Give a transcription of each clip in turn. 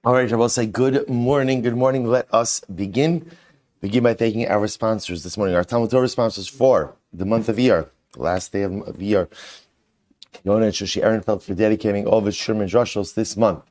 All right, I will say good morning. Good morning. Let us begin. Begin by thanking our sponsors this morning. Our TALMUD TORAH sponsors for the month of Iyar, the last day of Iyar. Yona Shushie Ehrenfeld for dedicating all of his Sherman Drushos this month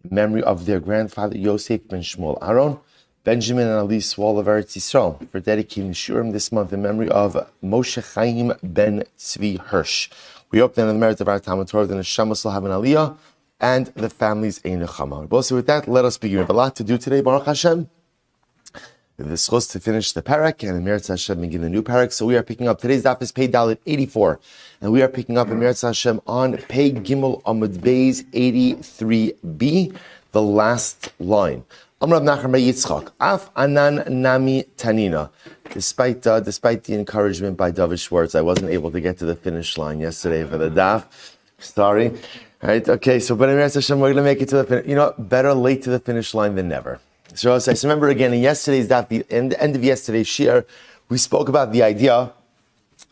in memory of their grandfather Yosef ben Shmuel Aron. Benjamin and Elys Wohl of Netanya for dedicating Shurim this month in memory of Moshe Chaim ben Tzvi Hirsch. We hope that in the merit of our TALMUD TORAH, the neshama will have an aliyah and the family's a neshama. Also with that, let us begin. We have a lot to do today, Baruch Hashem. We're supposed to finish the parak and in Meretz Hashem begin the new parak. So we are picking up, today's daf is Pei Dalet 84. And we are picking up in Meretz Hashem on Pei Gimel Amud Beis 83b, the last line. Amrav Nachman Bar Yitzchak, Af Anan Nami Tanina. Despite the encouragement by David Schwartz, I wasn't able to get to the finish line yesterday for the daf. Sorry. Right? Okay, so but in Meretz Hashem, we're going to make it to the finish. You know, better late to the finish line than never. So remember again, in yesterday's daf, the end of yesterday's shir, we spoke about the idea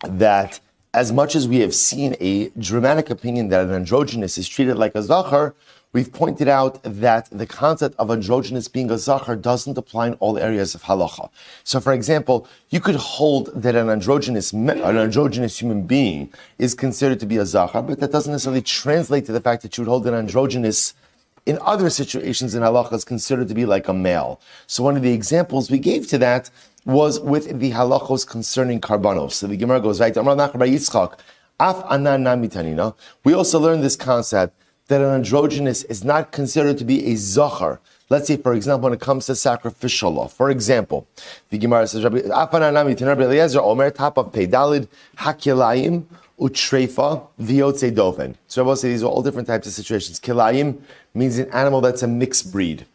that as much as we have seen a dramatic opinion that an androgynous is treated like a zachar, we've pointed out that the concept of androgynous being a zachar doesn't apply in all areas of halacha. So, for example, you could hold that an androgynous human being is considered to be a zachar, but that doesn't necessarily translate to the fact that you would hold an androgynous in other situations in halacha is considered to be like a male. So one of the examples we gave to that was with the halachos concerning karbanos. So the Gemara goes, right, Amar Nachman Bar Yitzchak, Af Anan Nami Tanina. We also learned this concept that an androgynous is not considered to be a zachar. Let's say, for example, when it comes to sacrificial law. For example, the Gemara says, Af Anan Nami Tanina, Rabbi Eliezer Omer, top of Pei Dalid, Hakilayim, Utrefa, Viyotze Doven. So I will say these are all different types of situations. Kilayim means an animal that's a mixed breed.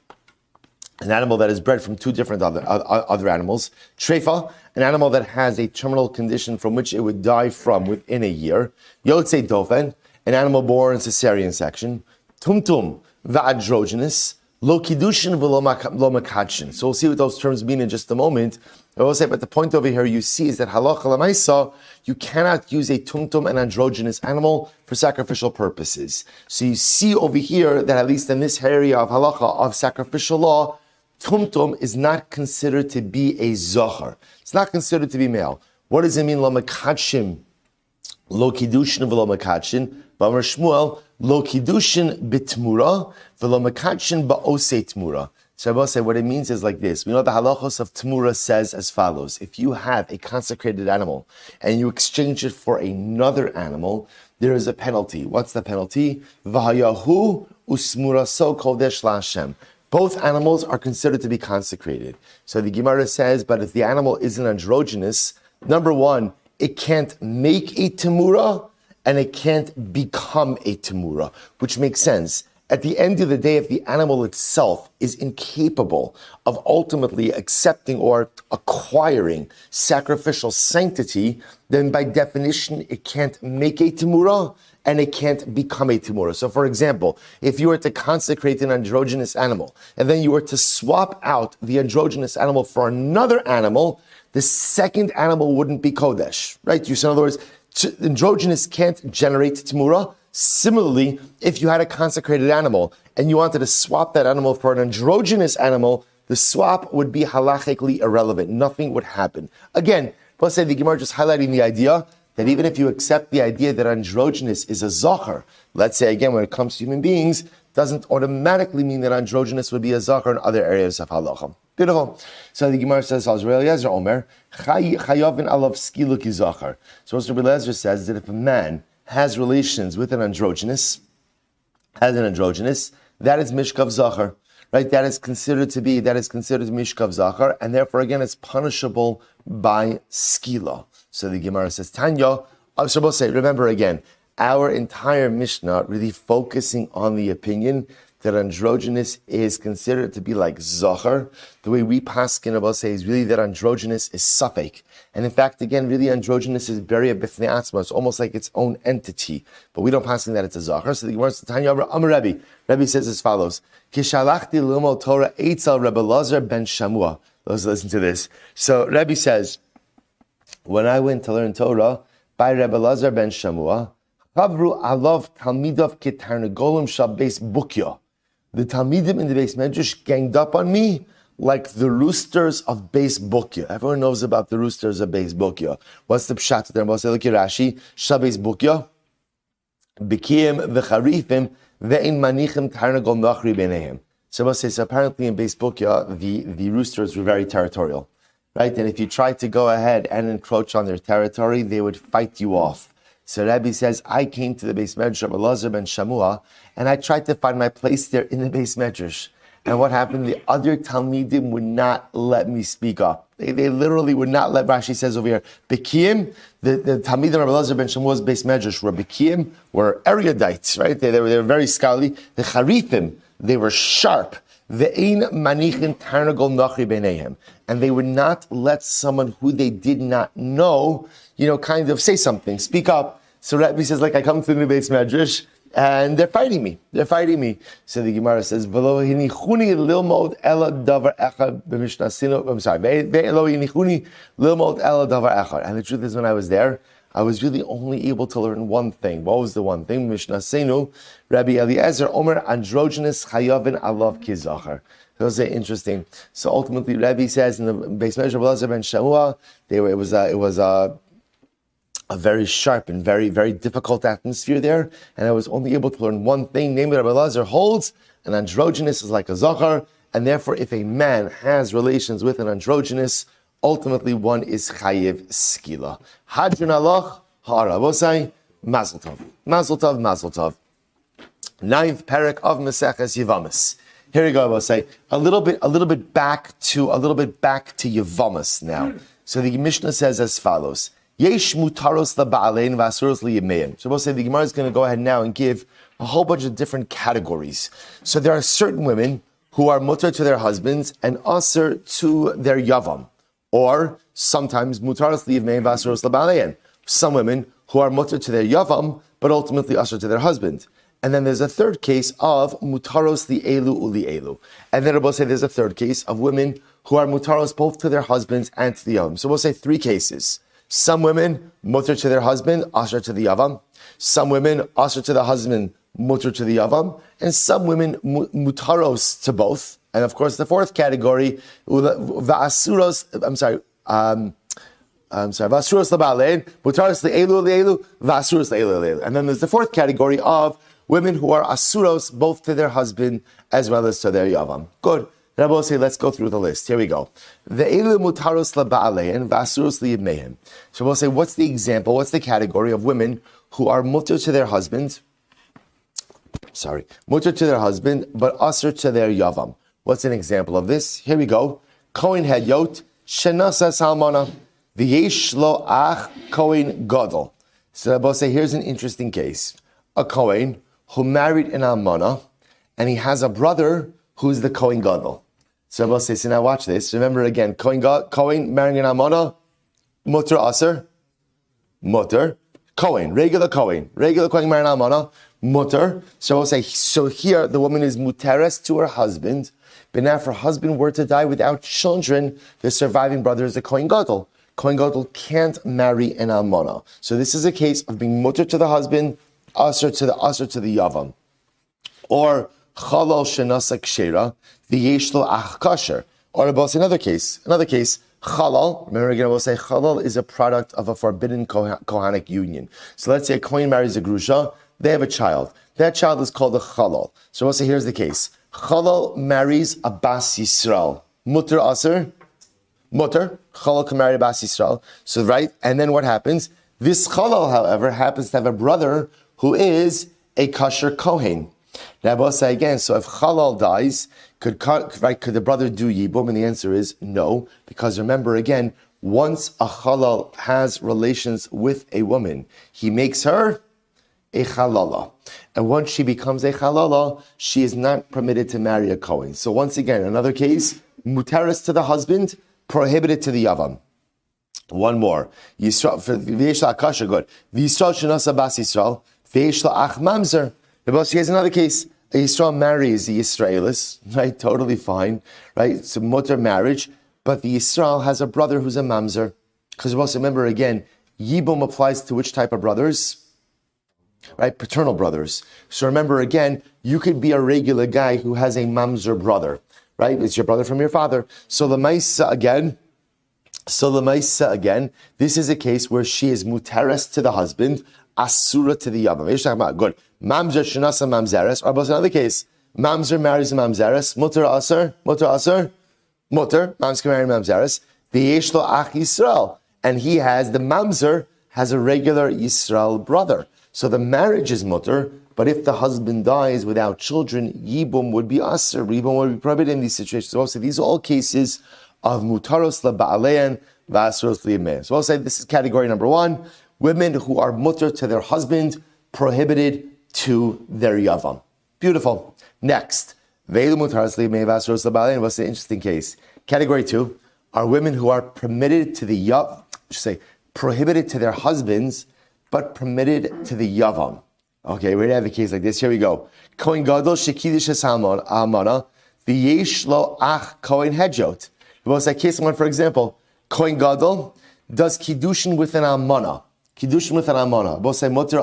An animal that is bred from two different other animals. Trefa, an animal that has a terminal condition from which it would die from within a year. Yotze Doven, an animal born in cesarean section. Tumtum, va'androgynous. Lo kiddushin v'lo makadshin. So we'll see what those terms mean in just a moment. I will say, but the point over here you see is that halacha l'maisa, you cannot use a tumtum, an androgynous animal, for sacrificial purposes. So you see over here that at least in this area of halacha, of sacrificial law, tumtum is not considered to be a zachar. It's not considered to be male. What does it mean, lo makadshin? Lo kiddushin v'lo makadshin. B'amar Shmuel, lo kiddushin b'tmura, v'lo makadshin ba'osei tmura. So I will say what it means is like this. We know the halachos of Tmura says as follows. If you have a consecrated animal and you exchange it for another animal, there is a penalty. What's the penalty? V'hayahu usmura so kodesh la'Hashem. Both animals are considered to be consecrated. So the Gemara says, but if the animal isn't androgynous, number one, it can't make a Tmura and it can't become a Tmura, which makes sense. At the end of the day, if the animal itself is incapable of ultimately accepting or acquiring sacrificial sanctity, then by definition, it can't make a temura and it can't become a temura. So for example, if you were to consecrate an androgynous animal and then you were to swap out the androgynous animal for another animal, the second animal wouldn't be kodesh, right? So in other words, androgynous can't generate temura. Similarly, if you had a consecrated animal and you wanted to swap that animal for an androgynous animal, the swap would be halachically irrelevant. Nothing would happen. Again, let's say the Gemara just highlighting the idea that even if you accept the idea that androgynous is a zachar, let's say again when it comes to human beings, doesn't automatically mean that androgynous would be a zachar in other areas of halacha. Beautiful. So the Gemara says, Rabbi Eliezer Omer, chayavin alav skilu ki zachar. So Rabbi Eliezer says that if a man has relations with an androgynous, that is mishkav zachar, right? That is considered mishkav zachar, and therefore again it's punishable by skila. So the Gemara says, Tanya, so we'll say, remember again, our entire Mishnah really focusing on the opinion that androgynous is considered to be like zachar. The way we paskin about say is really that androgynous is safek. And in fact, again, really androgynous is very b'fnei atzma. It's almost like its own entity. But we don't paskin that it's a zachar. So the Gemara says, Tanya Amar Rebbe. Rebbe says as follows: Kishalachti l'ilmod Torah eitzel Rebbe Elazar ben Shamua. Let's listen to this. So Rebbe says, when I went to learn Torah by Rebbe Elazar ben Shamua, Chavru alav talmidav ketarnagolim shabbeis bukya. the Talmidim in the Beis Medrash ganged up on me like the roosters of Beis Bukya. Everyone knows about the roosters of Beis Bukya. What's the pshat there? Look at Rashi. Shabeis Bukya. Bikim v'charifim ve'in manichim tarnagol nachri b'neihem. So apparently in Beis Bukya, the roosters were very territorial. Right? And if you tried to go ahead and encroach on their territory, they would fight you off. So Rabbi says, I came to the Beis Medrash of Elazar ben Shamua, and I tried to find my place there in the Beis Medrash. And what happened? The other Talmidim would not let me speak up. They literally would not let, Rashi says over here, Bekiyim, the Talmidim of Elazar ben Shamua's Beis Medrash were Bekiyim, were erudites, right? They were very scholarly. The Charithim, they were sharp. Ve'ein manichin tarnagol nachri b'neihem. And they would not let someone who they did not know, kind of say something, speak up. So Rabbi says, I come to the Beis Medrash, and they're fighting me. So the Gemara says, "V'lo hinichuni lilmod ela davar echad b'mishnasinu." I'm sorry. V'lo hinichuni lilmod ela davar echad. And the truth is, when I was there, I was really only able to learn one thing. What was the one thing? Mishnasinu, Rabbi Eliezer Omer androgynous chayavin alav kizachar. That was interesting. So ultimately, Rabbi says in the Beis Medrash of Elazar ben Shamua, it was a very sharp and very, very difficult atmosphere there, and I was only able to learn one thing, namely Rabbi Elazar holds an androgynous is like a zachar, and therefore if a man has relations with an androgynous, ultimately one is chayiv skila. Hadron alach, ha'aravosai, mazel tov. Mazel tov, mazel tov. Ninth parak of Maseches Yevamos. Here we go, I will say, a little bit back to Yevamos now. So the Mishnah says as follows. Yesh mutaros laba'alein v'asuros liyimeim. So we'll say the Gemara is going to go ahead now and give a whole bunch of different categories. So there are certain women who are mutar to their husbands and asur to their yavam. Or sometimes mutaros liyimeim v'asuros laba'alein. Some women who are mutar to their yavam, but ultimately asur to their husband. And then there's a third case of mutaros li'elu u'li'elu. And then we'll say there's a third case of women who are mutaros both to their husbands and to the yavam. So we'll say three cases. Some women, mutar to their husband, asher to the yavam. Some women, asher to the husband, mutar to the yavam. And some women, mutaros to both. And of course, the fourth category, va'asuros, va'asuros laba'alein, mutaros le'elu, va'asuros le'elu. And then there's the fourth category of women who are asuros both to their husband as well as to their yavam. Good. Rabbi will say, let's go through the list. Here we go. Ve'elu mutaros laba'alein v'asuros liyibmehem. So we'll say, what's the example? What's the category of women who are mutar to their husband? Mutar to their husband, but asur to their yavam. What's an example of this? Here we go. Kohen Hedyot shenasa salmona v'yesh lo ach Kohen gadol. So Rabbi will say, here's an interesting case. A Kohen who married an almana, and he has a brother who's the Kohen gadol. So Rabbi says, so now watch this. Remember again, Kohen marrying an almana, mutar aser, mutar. Kohen, regular Kohen marrying an almana, mutar. So I'll say, so here the woman is mutares to her husband, but now if her husband were to die without children, the surviving brother is the Kohen gadol. Kohen gadol can't marry an almana. So this is a case of being mutar to the husband, aser to the yavam. Or chalal shenasa kshera, v'yesh lo ach kasher. Or about another case, chalal. Remember again, I will say chalal is a product of a forbidden kohanic union. So let's say a kohen marries a grusha, they have a child. That child is called a chalal. So we'll say here's the case. Chalal marries a bas Yisrael. Mutar aser, mutar. Chalal can marry a bas Yisrael. So right, and then what happens? This chalal, however, happens to have a brother who is a kasher kohen. Now, I'll say again, so if Chalal dies, could the brother do Yibum? And the answer is no, because remember again, once a Chalal has relations with a woman, he makes her a Chalala. And once she becomes a Chalala, she is not permitted to marry a Kohen. So once again, another case, mutaris to the husband, prohibited to the Yavam. One more. Yisrael, for V'yesh Akasha, good. V'Yisrael shenasa bas Yisrael, V'yesh ach mamzer. Here's another case. A Yisrael marries the Yisraelis, right? Totally fine, right? It's a mutar marriage, but the Yisrael has a brother who's a mamzer. Because also remember again, Yibum applies to which type of brothers? Right? Paternal brothers. So remember again, you could be a regular guy who has a mamzer brother, right? It's your brother from your father. So the Maisa again, this is a case where she is muteres to the husband, asura to the yavam. Good. Mamzer shenasa mamzeres. Or about another case, mamzer marries a mamzeres, mutter aser, mamzer can marry mamzeres. V'yesh lo ach Yisrael, and he has the mamzer has a regular Yisrael brother. So the marriage is mutter, but if the husband dies without children, yibum would be aser. Yibum would be prohibited in these situations. So also these are all cases of mutaros laba'alein v'asros liyameh. So I'll say this is category number 1: women who are mutter to their husband, prohibited to their yavam. Beautiful. Next, ve'elu mutaros liyameh v'asros laba'alein. What's the interesting case? Category 2 are women who are permitted to the prohibited to their husbands, but permitted to the yavam. Okay, we're going to have a case like this. Here we go. Kohen gadol shekidish almana v'yesh lo ach kohen hedjot. What's that case one, for example? Kohen gadol does kiddushin with an almana. Both say mutter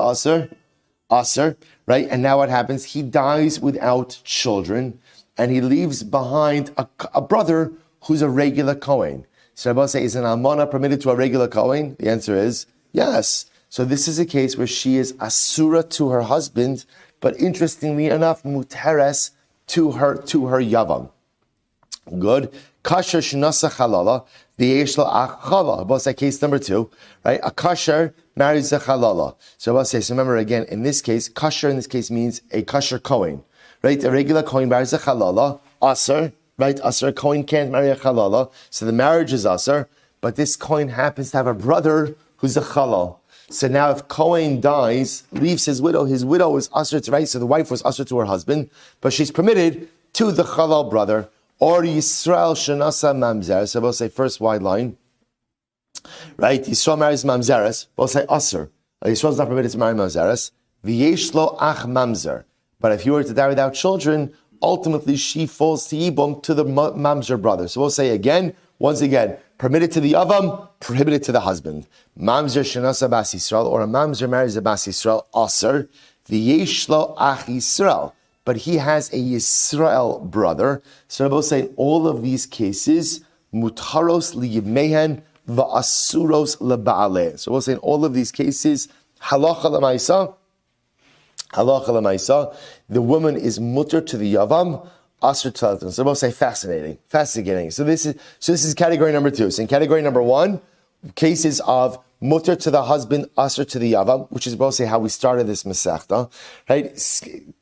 aser, right? And now what happens? He dies without children, and he leaves behind a brother who's a regular kohen. So Rabbi say, is an almana permitted to a regular kohen? The answer is yes. So this is a case where she is asura to her husband, but interestingly enough, muteres to her yavam. Good. Kasher shnasa chalala, v'yesh lo ach chala. Both say case number 2, right? A kasher marries a chalala. So Rabbi says, remember again, in this case, kasher in this case means a kasher kohen, right? A regular kohen marries a chalala, aser. Right, Asr, Kohen can't marry a Chalala, so the marriage is Asr, but this Kohen happens to have a brother who's a Chalal. So now if Kohen dies, leaves his widow is Asr to, right, so the wife was Asr to her husband, but she's permitted to the Chalal brother, or Yisrael Shenasa Mamzer. So we'll say first wide line, right, Yisrael marries Mamzeres, we'll say Asr. Yisrael's not permitted to marry Mamzeres, V'yesh lo ach Mamzer. But if you were to die without children, ultimately she falls to Yibum, to the mamzer brother. So we'll say once again, permitted to the Yavam, prohibited to the husband. Mamzer shenasa bas Yisrael, or a mamzer marries a bas Yisrael, aser, v'yesh lo ach Yisrael. But he has a Yisrael brother. So we'll say in all of these cases, mutaros liyimehen va'asuros leba'aleh. So we'll say in all of these cases, halacha l'maisa, the woman is mutter to the yavam, asr to the husband. So we'll say fascinating. So this is category number 2. So in category number 1, cases of mutter to the husband, asr to the yavam, which is both say how we started this masechta, right?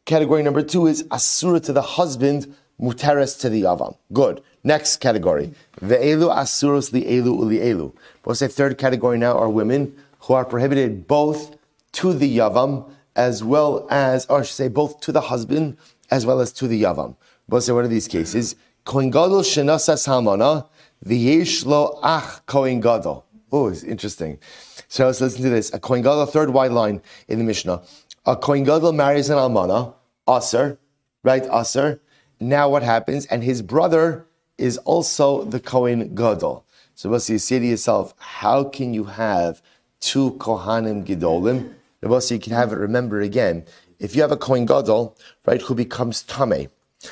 Category number 2 is asura to the husband, muteres to the yavam. Good. Next category, ve'elu asuros li'elu uli'elu. Both say third category now are women who are prohibited both to the yavam, as well as, or I should say, both to the husband as well as to the yavam. Both say, what are these cases? Kohen gadol shenasas halmana v'yesh lo ach kohen gadol. Oh, it's interesting. So let's listen to this. A kohen gadol, third wide line in the Mishnah. A kohen gadol marries an almana, aser, right? Aser. Now what happens? And his brother is also the kohen gadol. So you say to yourself, how can you have 2 kohanim gedolim? You can have it, remember again, if you have a Kohen Gadol, right, who becomes Tameh,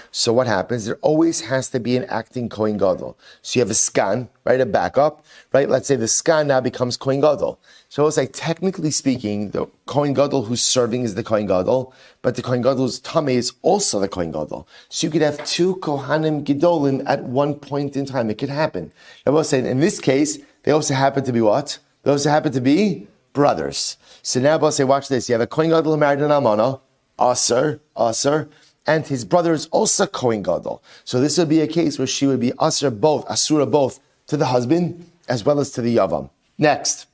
so what happens? There always has to be an acting Kohen Gadol. So you have a scan, right, a backup, right? Let's say the scan now becomes Kohen Gadol. So it's like, technically speaking, the Kohen Gadol who's serving is the Kohen Gadol, but the Kohen Gadol who's Tameh is also the Kohen Gadol. So you could have 2 Kohanim Gedolim at one point in time. It could happen. I will say, in this case, they also happen to be what? They also happen to be brothers. So now I'll say, watch this. You have a Kohen Gadol who married an almana, aser, and his brother is also Kohen Gadol. So this would be a case where she would be asura both to the husband as well as to the yavam. Next.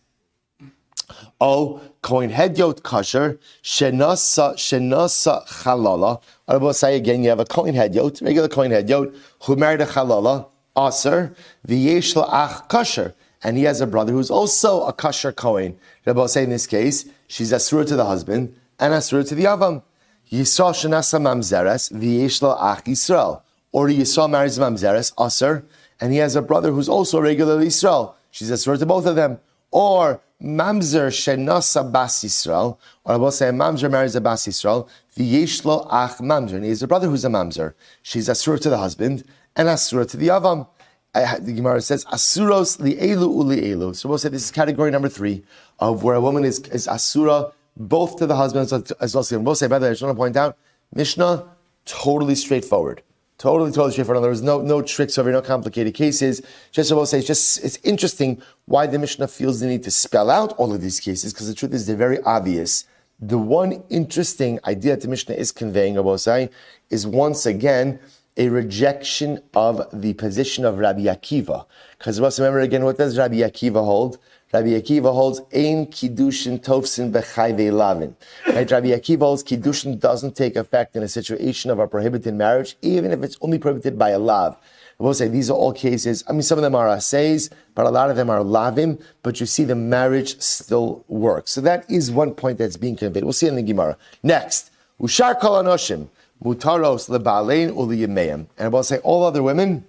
Kohen Hedyot Kasher, Shenasa Chalala. I will say again, you have a Kohen Hedyot, regular Kohen Hedyot, who married a Chalala, aser, v'yesh lo ach Kasher. And he has a brother who's also a kasher Kohen. Rabbi say in this case, she's asura to the husband and asura to the yavam. Yisrael shenasa mamzeres v'yesh lo ach Yisrael. Or Yisrael marries mamzeres, aser, and he has a brother who's also regularly Yisrael. She's asura to both of them. Or mamzer shenasa bas Yisrael. Or Rabbi say mamzer marries a bas Yisrael V'yeshlo ach mamzer, and he has a brother who's a mamzer. She's asura to the husband and asura to the yavam. The Gemara says asuros li'elu u'li'elu. So we'll say this is category number 3 of where a woman is asura both to the husband as well as the yavam. We'll say, by the way, I just want to point out, Mishnah totally straightforward. Totally straightforward. There was no tricks over, no complicated cases. Just I will say, it's interesting why the Mishnah feels the need to spell out all of these cases, because the truth is they're very obvious. The one interesting idea that the Mishnah is conveying, I will say, is once again a rejection of the position of Rabbi Akiva. Because remember again, what does Rabbi Akiva hold? Rabbi Akiva holds Ein Kiddushin Tofsin Bechai Ve'lavin. Right? Rabbi Akiva holds Kiddushin doesn't take effect in a situation of a prohibited marriage, even if it's only prohibited by a lav. I will say these are all cases. I mean, some of them are asays, but a lot of them are lavim. But you see, the marriage still works. So that is one point that's being conveyed. We'll see it in the Gemara. Next, Ushar Kol Anoshim Mutaros LeBalein UliYimeim. And I will say all other women,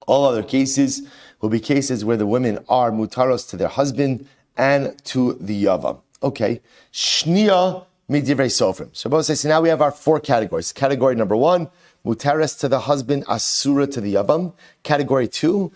all other cases will be cases where the women are mutaros to their husband and to the yavam. Okay, shnia midivrei sofrim. So both say, so now we have our 4 categories. Category number 1, mutaros to the husband, asura to the yavam. Category 2,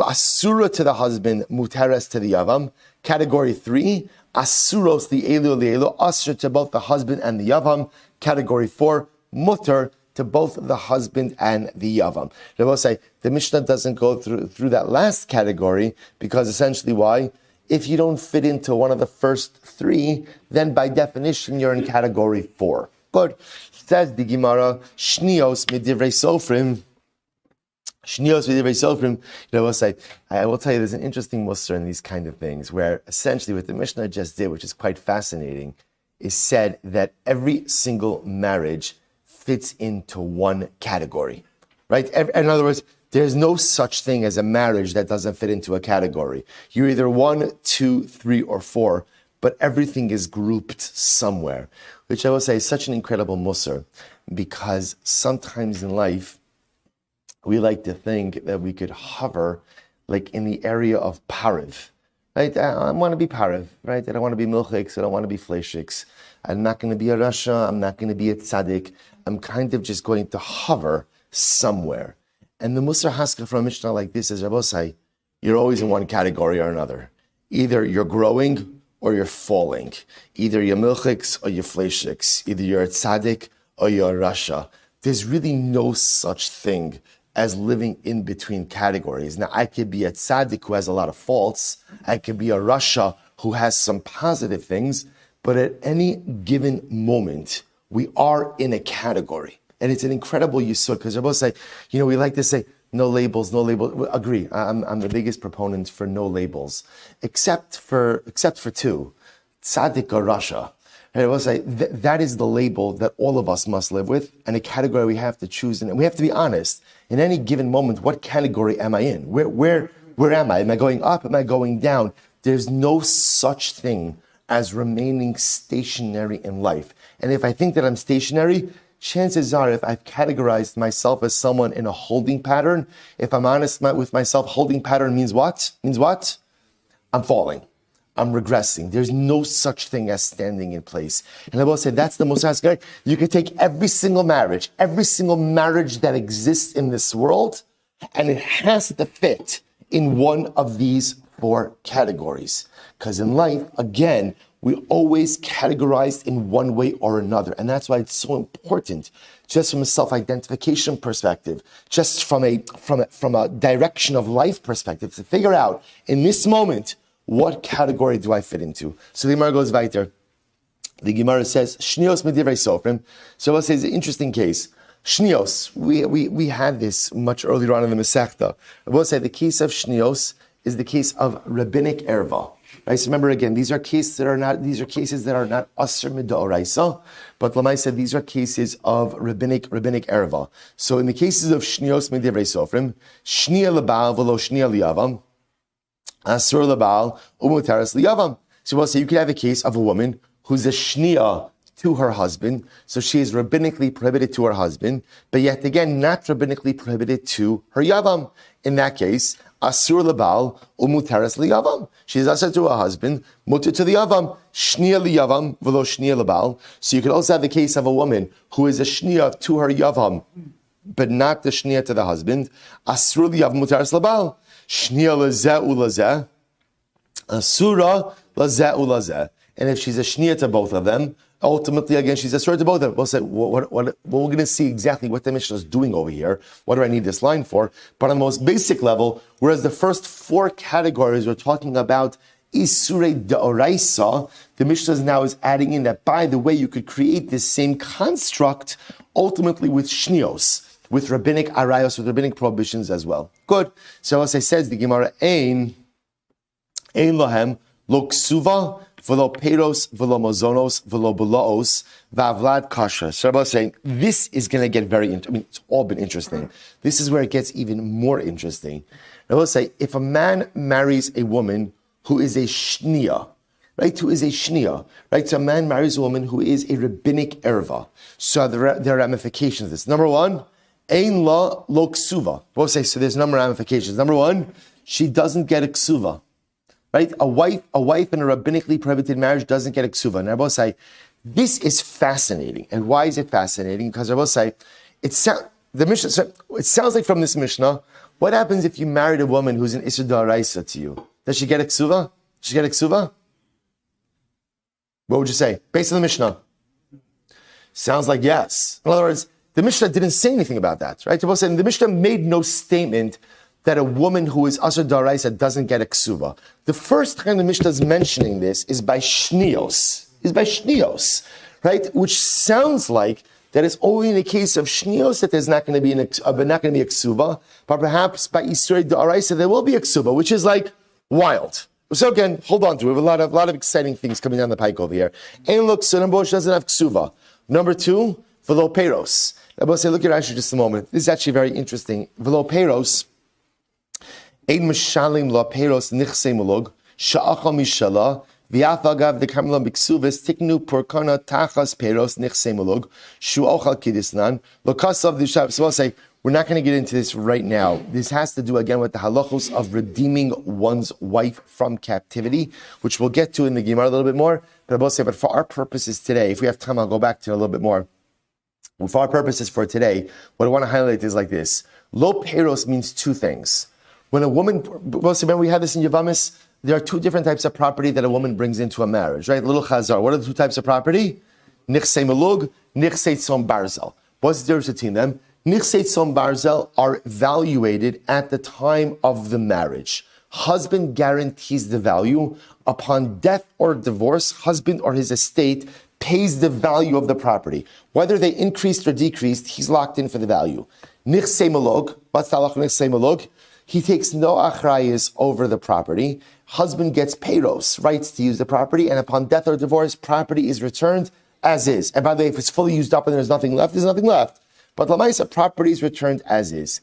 asura to the husband, mutaros to the yavam. Category 3, asuros the elu, asur to both the husband and the yavam. Category 4, mutar to both the husband and the yavam. I will say the Mishnah doesn't go through that last category because essentially why? If you don't fit into one of the first 3, then by definition you're in category 4. Good. Says the Gemara, Shnios midivrei sofrim. Shnios midivrei sofrim. I will say, I will tell you, there's an interesting mussar in these kind of things where essentially what the Mishnah just did, which is quite fascinating, is said that every single marriage fits into one category, right? In other words, there's no such thing as a marriage that doesn't fit into a category. You're either 1, 2, 3, or 4, but everything is grouped somewhere, which I will say is such an incredible mussar, because sometimes in life, we like to think that we could hover like in the area of pariv, right? I want to be pariv, right? I don't want to be milchiks, I don't want to be fleshiks. I'm not going to be a rasha, I'm not going to be a tzaddik. I'm kind of just going to hover somewhere. And the Musar Haskell from a Mishnah like this is, Rabbosai, you're always in one category or another. Either you're growing or you're falling. Either you're milchiks or you're fleshiks. Either you're a tzaddik or you're a rasha. There's really no such thing as living in between categories. Now, I could be a tzaddik who has a lot of faults. I could be a rasha who has some positive things. But at any given moment, we are in a category. And it's an incredible yisod, because Rabbi say, we like to say, no labels, no labels. Agree, I'm the biggest proponent for no labels, except for 2, tzaddik or rasha. And Rabbi say, that is the label that all of us must live with, and a category we have to choose. And we have to be honest, in any given moment, what category am I in? Where am I? Am I going up? Am I going down? There's no such thing as remaining stationary in life. And if I think that I'm stationary, chances are if I've categorized myself as someone in a holding pattern, if I'm honest with myself, holding pattern means what? I'm falling. I'm regressing. There's no such thing as standing in place. And I will say that's the most asking. You can take every single marriage that exists in this world, and it has to fit in one of these 4 categories. Because in life, again, we always categorized in one way or another. And that's why it's so important, just from a self-identification perspective, just from a direction of life perspective, to figure out, in this moment, what category do I fit into? So the Gemara goes weiter. The Gemara says, Shnios medivrei sofrim. So let's say it's an interesting case. Shnios, we had this much earlier on in the Masechta. I will say the case of Shnios is the case of rabbinic erva. Right? So remember again, these are cases that are not asr midoraisa, but Lamaisa, these are cases of rabbinic erva. So in the cases of shnios midivrei sofrim, shnia lebal v'lo shnia liyavam, asur lebal umutaras liyavam. So we'll say you could have a case of a woman who's a shnia to her husband, so she is rabbinically prohibited to her husband, but yet again not rabbinically prohibited to her yavam. In that case, asur lebal umuteres liyavam. She's asur to her husband, mutter to the yavam, shnia liyavam v'lo shnia lebal. So you could also have the case of a woman who is a shnia to her yavam, but not the shnia to the husband. Asur liyavam muteres lebal. Shnia lezeh ulazeh. Asura lazeh ulazeh. And if she's a shnia to both of them, ultimately, again, she's a shnia to both of them. We'll say, what we're going to see exactly what the Mishnah is doing over here. What do I need this line for? But on the most basic level, whereas the first four categories we're talking about Isurei D'Oraisa, the Mishnah now is adding in that, by the way, you could create this same construct ultimately with shnios, with rabbinic arayos, with rabbinic prohibitions as well. Good. So as I said, the Gemara, Ein Lohem, Lo Ksuva, V'lo Peros, V'lo Mozonos, V'lo Belaos, V'avlad Kasha. So Rabbi is saying, this is going to get very interesting. I mean, it's all been interesting. This is where it gets even more interesting. Rabbi will say, if a man marries a woman who is a shnia, right, who is a shnia, right, so a man marries a woman who is a rabbinic erva. So there are ramifications of this. Number one, Ein la lo ksuva. We'll say, so there's a number of ramifications. Number one, she doesn't get a ksuva. Right? A wife in a rabbinically prohibited marriage doesn't get a ksuva. And Rabbi say, this is fascinating. And why is it fascinating? Because Rabbi say, it sounds like from this Mishnah, what happens if you married a woman who's an Isur D'Oraisa to you? Does she get a ksuva? Does she get a ksuva? What would you say? Based on the Mishnah. Sounds like yes. In other words, the Mishnah didn't say anything about that. Right? Rabbi said, the Mishnah made no statement that a woman who is Asur D'Oraisa doesn't get a ksuba. The first time the Mishnah is mentioning this is by shnios. Right? Which sounds like that it's only in the case of shnios that there's not going to be a ksuba, but perhaps by Isurei D'Oraisa there will be a ksuba, which is like wild. So again, hold on to it. We have a lot of exciting things coming down the pike over here. Ein lo ksuva, doesn't have ksuva. Number two, v'lo peros. I will say, look at Rashi just a moment. This is actually very interesting. V'lo peros. Ein mishalim la peros nichse mulog sha'achal mishala v'yafagav the kamelam b'ksuvis tiknu porkana tachas peros nichse mulog shu'ochal kidisnan lokasav the shab. So I'll say we're not going to get into this right now. This has to do again with the halachos of redeeming one's wife from captivity, which we'll get to in the Gemara a little bit more. But I'll say, but for our purposes today, if we have time, I'll go back to it a little bit more. For our purposes for today, what I want to highlight is like this: lo peros means two things. When a woman, remember we had this in Yevamos, there are two different types of property that a woman brings into a marriage, right? Little chazar. What are the two types of property? Nichse melug, nichse tzom barzel. What's the difference between them? Nichse tzom barzel are evaluated at the time of the marriage. Husband guarantees the value. Upon death or divorce, husband or his estate pays the value of the property. Whether they increased or decreased, he's locked in for the value. Nichse melug, what's the halach nichse melug? He takes no achrayis over the property. Husband gets peros, rights to use the property, and upon death or divorce, property is returned as is. And by the way, if it's fully used up and there's nothing left, there's nothing left. But lamaisa, property is returned as is.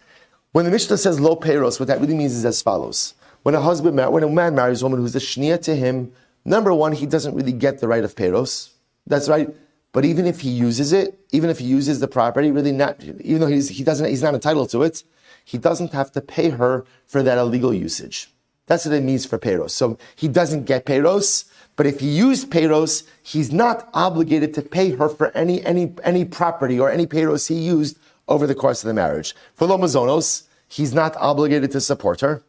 When the Mishnah says lo peros, what that really means is as follows. When a man marries a woman who's a shnia to him, number one, he doesn't really get the right of peros. That's right. But even if he uses it, even if he uses the property, really not, even though he's not entitled to it, he doesn't have to pay her for that illegal usage. That's what it means for peros. So he doesn't get peros, but if he used peros, he's not obligated to pay her for any property or any peros he used over the course of the marriage. For lo mazonos, he's not obligated to support her.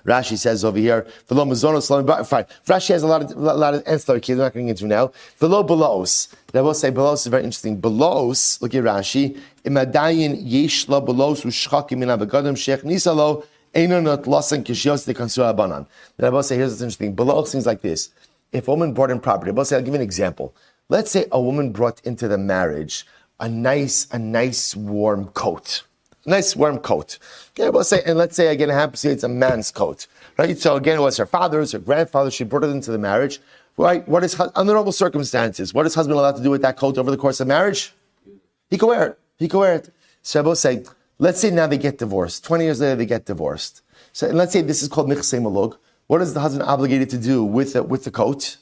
Rashi says over here, "V'lo mazonos." Fine. Rashi has a lot of ancillary keys. We're not going into now. V'lo belos. I will say belos is very interesting. Belos. Look at Rashi. Imadayin yesh la belos u'shchakim min abegadim sheich nisalo einonot lasan kishios de kansura banan. I will say here's what's interesting. Belos seems like this. If a woman brought in property, I will say I'll give you an example. Let's say a woman brought into the marriage a nice warm coat. Nice warm coat. Okay, we'll say, and let's say again, it happens to be it's a man's coat, right? So again, it was her father's, her grandfather. She brought it into the marriage, right? What is under normal circumstances? What is husband allowed to do with that coat over the course of marriage? He can wear it. So I will say, let's say now they get divorced. 20 years later, they get divorced. So and let's say this is called michsei malug. What is the husband obligated to do with the coat?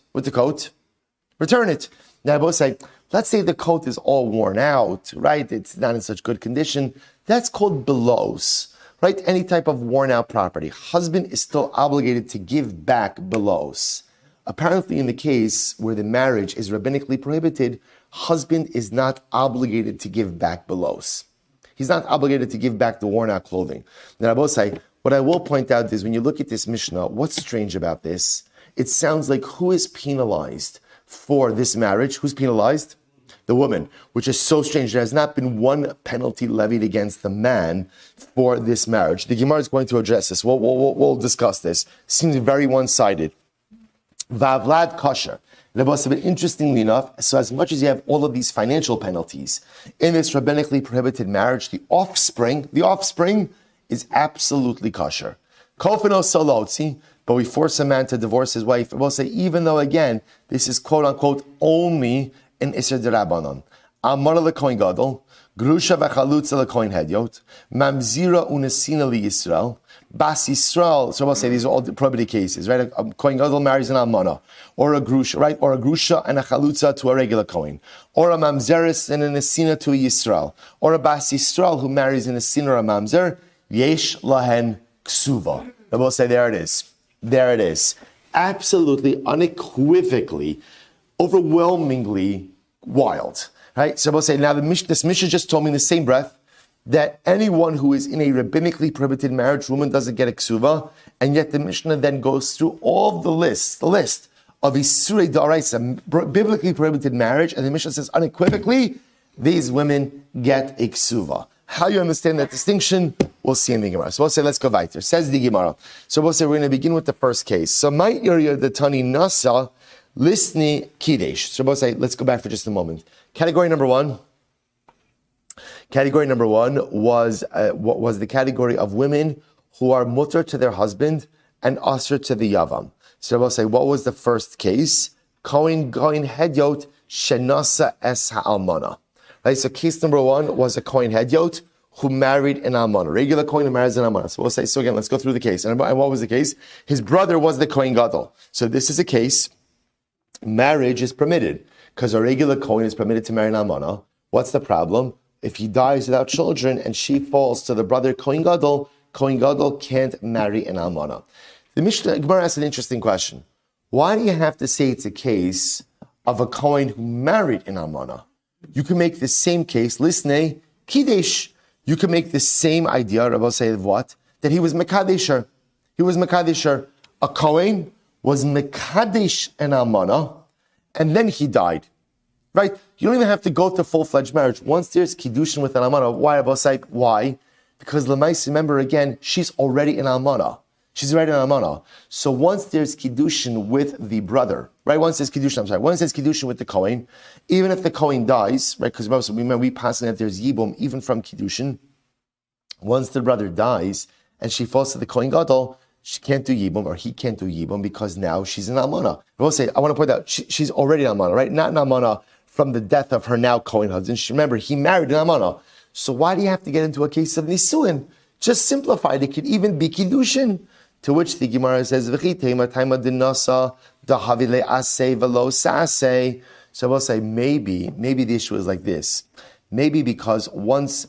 Return it. Now I will say, let's say the coat is all worn out, right? It's not in such good condition. That's called belos. right? Any type of worn out property. Husband is still obligated to give back belows. Apparently in the case where the marriage is rabbinically prohibited, husband is not obligated to give back belows. He's not obligated to give back the worn out clothing. Now I will say, what I will point out is when you look at this Mishnah, what's strange about this? It sounds like who is penalized for this marriage? Who's penalized? The woman, which is so strange. There has not been one penalty levied against the man for this marriage. The Gemara is going to address this. We'll discuss this. Seems very one-sided. Vavlad kosher. Interestingly enough, so as much as you have all of these financial penalties in this rabbinically prohibited marriage, the offspring is absolutely kosher. Kofino solotzi, but we force a man to divorce his wife. We'll say, even though again, this is quote unquote only an Isser D'Rabbanan. Amar lekoin gadol, grusha v'chalutza lekoin hedyot, mamzira unesina li Yisrael, bas Yisrael. So we'll say these are all property cases, right? A koin gadol marries an almana, or a grusha, right? Or a grusha and a chalutza to a regular koin, or a mamzeris and a nesina to a Yisrael, or a bas Yisrael who marries an nesina or a mamzer. Yesh lahen ksuva. And we'll say there it is. There it is. Absolutely, unequivocally, overwhelmingly wild, right? So we'll say now this Mishnah just told me in the same breath that anyone who is in a rabbinically prohibited marriage, woman doesn't get a ksuva, and yet the Mishnah then goes through all the list of Isurei D'Oraisa, biblically prohibited marriage, and the Mishnah says unequivocally, these women get a ksuva. How you understand that distinction, we'll see in the Gemara. So we'll say, let's go weiter. Says the Gemara. So we'll say, we're going to begin with the first case. So my area, the Tani Nasa, Lisni Kidesh. So we'll say, let's go back for just a moment. Category number one was what was the category of women who are mutter to their husband and asr to the yavam. So we'll say, what was the first case? Kohen hedyot shenasa es ha'almana. Right, so case number one was a kohen hedyot who married an almana, regular kohen who marries an almana. So we'll say, so again, let's go through the case. And what was the case? His brother was the kohen gadol. So this is a case, marriage is permitted, because a regular kohen is permitted to marry an almana. What's the problem? If he dies without children and she falls to the brother kohen gadol can't marry an almana. The Mishnah Gemara asks an interesting question. Why do you have to say it's a case of a kohen who married an almana? You can make the same case, Lisnei Kidesh. You can make the same idea, Rabbi say what? That he was Mekadesher. He was Mekadesher. A Kohen was Mekadesh and Almana, and then he died. Right? You don't even have to go to full-fledged marriage. Once there's Kiddushin with an Almana, why, Rabbi say, why? Because Lamais, remember again, she's already an Almana. She's already an Almana. So once there's Kiddushin with the brother, right? Once there's Kiddushin with the Kohen, even if the Kohen dies, right? Because we pass that there's Yibum, even from Kiddushin. Once the brother dies and she falls to the Kohen Gadol, she can't do Yibum, or he can't do Yibum, because now she's an Almana. I will say, I want to point out, she's already an Almana, right? Not an Almana from the death of her now Kohen husband. Remember, he married an Almana. So why do you have to get into a case of Nisuin? Just simplify it. It could even be Kiddushin. To which the Gemara says, so we'll say, maybe the issue is like this. Maybe because once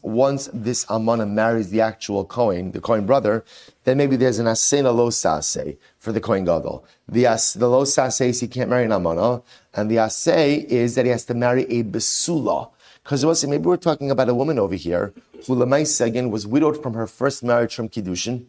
this almana marries the actual Kohen, the Kohen brother, then maybe there's an asena lo sase for the Kohen gadol. The lo sase is he can't marry an almana, and the asay is that he has to marry a besula. Because we'll say, maybe we're talking about a woman over here who Lamaisa again was widowed from her first marriage from Kiddushin,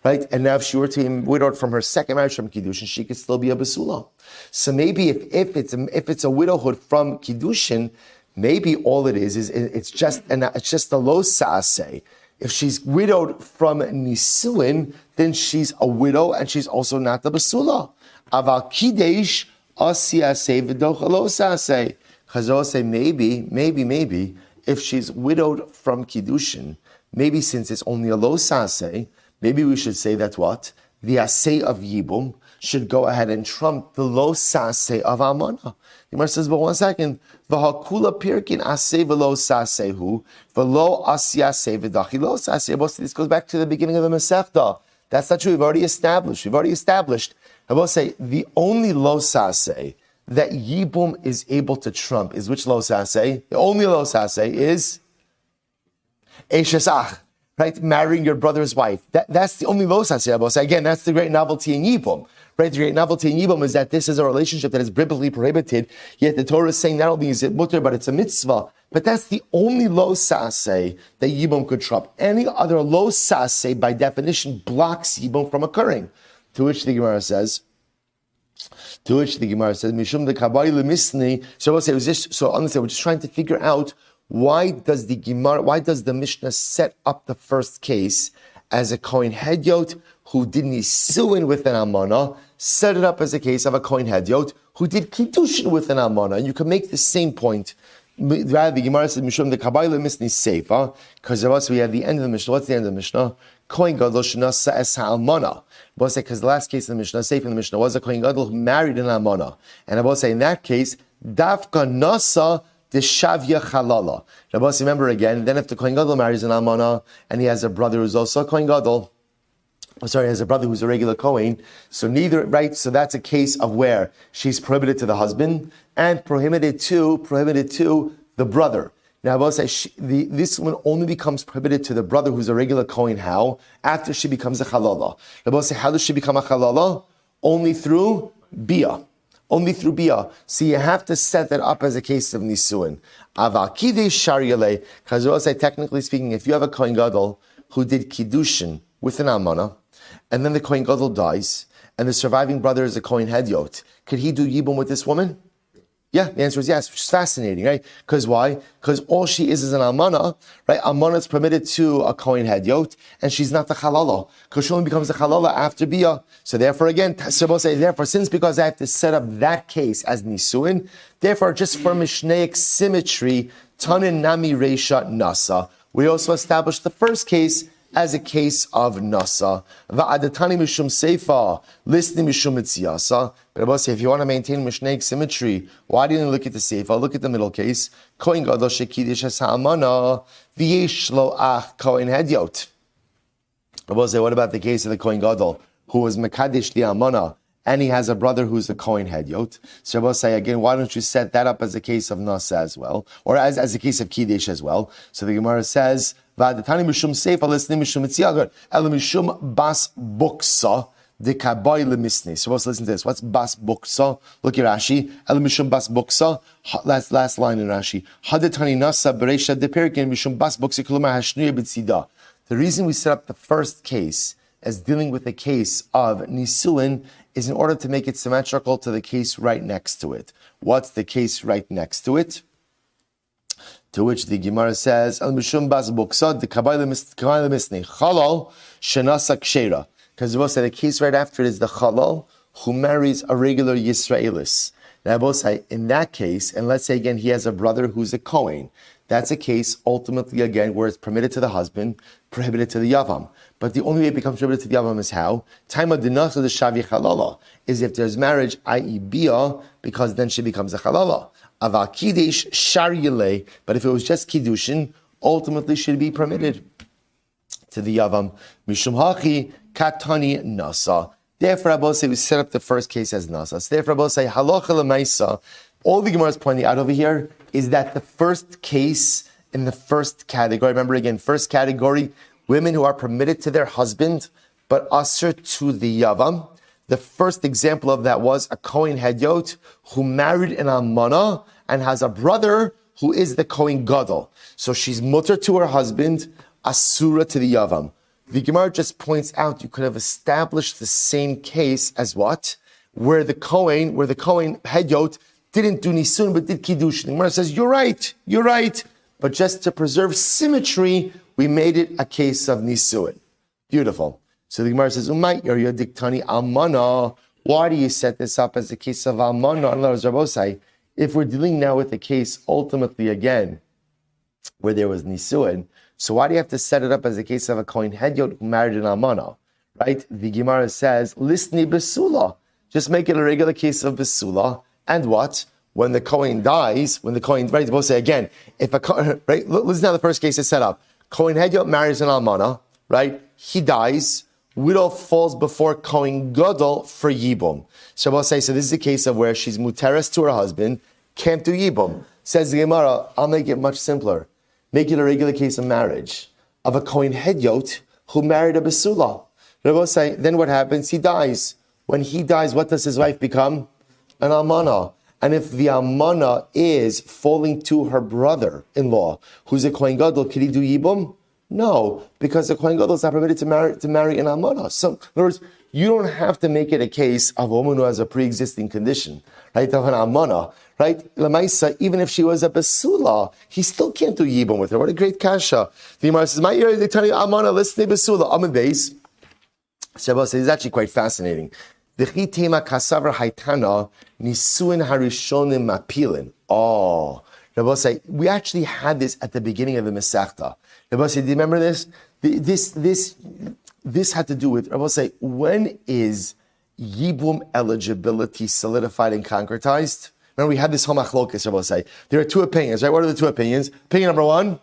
right? And now if she were to be widowed from her second marriage from Kiddushin, she could still be a Basula. So maybe if it's a widowhood from Kiddushin, maybe all it is it's just a lo saaseh. If she's widowed from Nisuin, then she's a widow and she's also not the Basula. Aval Kidesh asiyaseh v'docha lo saaseh. Chazal say maybe if she's widowed from Kiddushin, maybe since it's only a lo saseh, maybe we should say that what? The aseh of Yibum should go ahead and trump the lo saseh of Almana. The Gemara says, but 1 second, v'hakula pirkin aseh v'lo sasehu, v'lo asiyaseh v'dachi lo saseh. This goes back to the beginning of the Masechta. That's not true. We've already established. I will say the only lo saseh that Yibum is able to trump is which lo saseh? The only lo saseh is Eshesach. right? Marrying your brother's wife. That's the only lo saseh, Rabbi say. Again, that's the great novelty in Yibum. Right, the great novelty in Yibum is that this is a relationship that is biblically prohibited, yet the Torah is saying not only is it mutter, but it's a mitzvah. But that's the only lo saseh that Yibum could trump. Any other lo saseh, by definition, blocks Yibum from occurring. To which the Gemara says, Mishum de Kabbai lemisni. So we'll say, we're just trying to figure out why does the Mishnah set up the first case as a Kohen Hedyot who did nisuin with an almana, set it up as a case of a Kohen Hedyot who did kiddushin with an almana. And you can make the same point. Rather, the Gemara says, Mishum the Kabbalah misni seifa, because of us we have the end of the Mishnah. What's the end of the Mishnah? Kohen Gadol shenasa es ha'almana. I say because the last case of the Mishnah, seifa in the Mishnah, was a Kohen Gadol who married an almana. And I will say in that case, dafka nasa the shavya chalala. Rabbi, remember again, then if the Kohen Gadol marries an almana and he has a brother who's also a Kohen Gadol, has a brother who's a regular Kohen, so neither, right, so that's a case of where she's prohibited to the husband and prohibited to the brother. Now, I will say, this one only becomes prohibited to the brother who's a regular Kohen. How? After she becomes a chalala. I will say, how does she become a chalala? Only through bia. Only through bia. So you have to set that up as a case of nisuin. Avakide sharyale, because I will say, technically speaking, if you have a Kohen Gadol who did kiddushin with an almana, and then the Kohen Gadol dies, and the surviving brother is a Kohen Hedyot, could he do Yibum with this woman? Yeah, the answer is yes, which is fascinating, right? Because why? Because all she is an almana, right? Almana is permitted to a Kohen Hedyot, and she's not the halala, because she only becomes a halala after bia. So therefore, again, since because I have to set up that case as nisuin, therefore, just for mishnaic symmetry, tanin nami reisha nasa, we also established the first case as a case of nasa. Va'adatani mishum seifa, listening mishum mitziyasa. But I say, if you want to maintain mishnaic symmetry, why do you look at the seifa? Look at the middle case. Kohen gadol shekidish es ha'amana, v'yesh lo ach kohen hedyot. I say, what about the case of the Kohen gadol who was mekadesh the amana, and he has a brother who's a Kohen Hedyot? So I will say again, why don't you set that up as a case of nasa as well, or as a case of kiddush as well? So the Gemara says, "Va'adatani mishum seifa listening mishum mitziagar el mishum bas buksa de kaboy lemisni." So let's listen to this. What's bas buksa? Look at Rashi. El mishum bas buksa. Last line in Rashi. Hadatani nasa bereisha de perikin mishum bas buksa kulumar hashnuya b'tzida. The reason we set up the first case as dealing with a case of nisuin is in order to make it symmetrical to the case right next to it. What's the case right next to it? To which the Gemara says, "Al mishum bas buksa de kabayla misni chalal shenasa kshera." Because we'll say the case right after it is the chalal who marries a regular Yisraelis. Now, both say in that case, and let's say again he has a brother who's a Kohen. That's a case ultimately again where it's permitted to the husband, prohibited to the yavam. But the only way it becomes prohibited to the yavam is how? Taima dinasa the shavi chalala is if there's marriage, i.e. bia, because then she becomes a chalala. Aval kiddush sharyale, but if it was just kiddushin, ultimately should be permitted to the yavam. Mishum hachi katani nasa. Therefore, Rabbi say we set up the first case as nasa. So therefore, Rabbi say halacha lemaisa. All the Gemara is pointing out over here is that the first case in the first category, remember again, first category, women who are permitted to their husband, but usher to the yavam. The first example of that was a Kohen Hedyot who married an almana and has a brother who is the Kohen Gadol. So she's mutter to her husband, asura to the yavam. The Gemara just points out you could have established the same case as what? Where the Kohen Hedyot didn't do nisun but did kiddush. The Gemara says, you're right. But just to preserve symmetry, we made it a case of nisuin. Beautiful. So the Gemara says, Umay Yerya Diktani Almana. Why do you set this up as a case of Almana? In other words, Rabbosai, if we're dealing now with a case ultimately again where there was nisuin, so why do you have to set it up as a case of a Kohen Hedyot who married an Almana? Right? The Gemara says, Listni Besula. Just make it a regular case of Besula. And what? When the Kohen dies, right, we'll say again, if a Kohen, right, listen how the first case is set up. Kohen Hedyot marries an Almana, right? He dies, widow falls before Kohen Gadol for Yibum. So we'll say, so this is a case of where she's muteres to her husband, can't do Yibum. Says the Gemara, I'll make it much simpler. Make it a regular case of marriage. of a Kohen Hedyot who married a Basula. Rabbi say, then what happens? He dies. When he dies, what does his wife become? An Almana. And if the Almana is falling to her brother-in-law, who's a Kohen Gadol, can he do Yibum? No, because the Kohen Gadol is not permitted to marry an Almana. So, in other words, you don't have to make it a case of a woman who has a pre-existing condition, right? Of an Almana, right? Lamaisa, even if she was a Basula, he still can't do Yibum with her. What a great kasha. The Gemara says, "My ear, they tell you Almana, listen to Basula." Amid base. Shabbos says, it's actually quite fascinating. The Chitema Kasavra Haitana Nisuin Harishonim Mapilin. Oh, Rabbi say, we actually had this at the beginning of the Masechta. Rabbi say, do you remember this? This had to do with, Rabbi say, when is Yibum eligibility solidified and concretized? Remember, we had this whole machlokas, Rabbi say. There are two opinions, right? What are the two opinions? Opinion number one,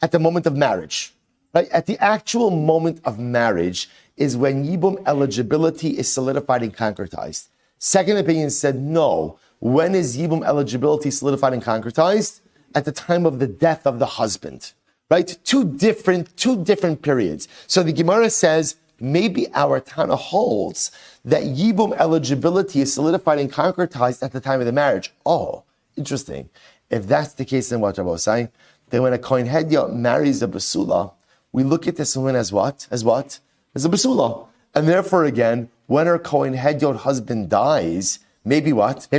at the moment of marriage. Right? At the actual moment of marriage is when Yibum eligibility is solidified and concretized. Second opinion said, no. When is Yibum eligibility solidified and concretized? At the time of the death of the husband. Right? Two different periods. So the Gemara says, maybe our Tana holds that Yibum eligibility is solidified and concretized at the time of the marriage. Oh, interesting. If that's the case, then what Rabbi was saying? Then when a Kohen Hedyot marries a Basula, we look at this woman as what? As a Basula. And therefore, again, when her Kohen Hedyot husband dies, maybe what?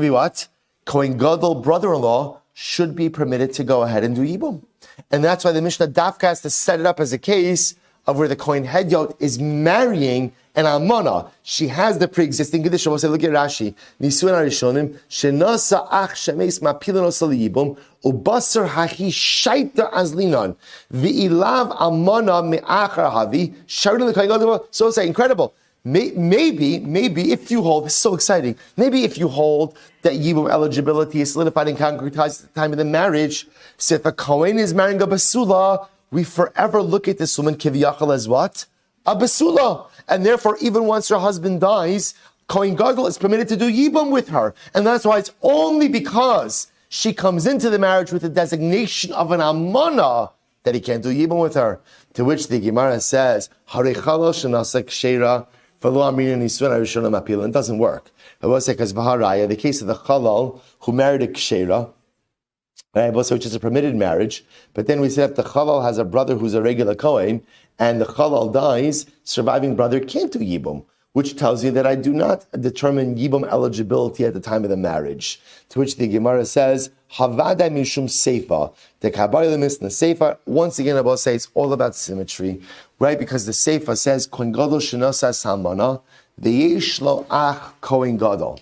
Kohen Gadol brother-in-law should be permitted to go ahead and do Yibum. And that's why the Mishnah Dafka has to set it up as a case of where the Kohen Hedyot is marrying an Almana. She has the pre-existing condition. We'll say, look at Rashi. Nisuin Arishonim, Shenasa ach shemes mapilin osal Yibum, ubasar hachi shaita azlinon, v'ilav Almana me'achar havi, shouting the Kohen Gadol. So it's incredible. Maybe, if you hold, this is so exciting, maybe if you hold that Yibum eligibility is solidified and concretized at the time of the marriage, so if a Kohen is marrying a Basula, we forever look at this woman, Kiviyachal, as what? A Basula. And therefore, even once her husband dies, Kohen Gadol is permitted to do Yibum with her. And that's why it's only because she comes into the marriage with the designation of an Almana that he can't do Yibum with her. To which the Gemara says, Harechalo shenasa kshera. It doesn't work. I will say because Vaharaya, the case of the Chalal who married a Kshera, which is a permitted marriage, but then we said if the Chalal has a brother who's a regular Kohen, and the Chalal dies, surviving brother can't do Yibum, which tells you that I do not determine Yibum eligibility at the time of the marriage. To which the Gemara says, Havada mishum seifa. The Kabbalah limits in the seifa. Once again, I will say it's all about symmetry, right? Because the seifa says, Kohen Gadol shenasa salmana, v'yesh lo ach Kohen Gadol.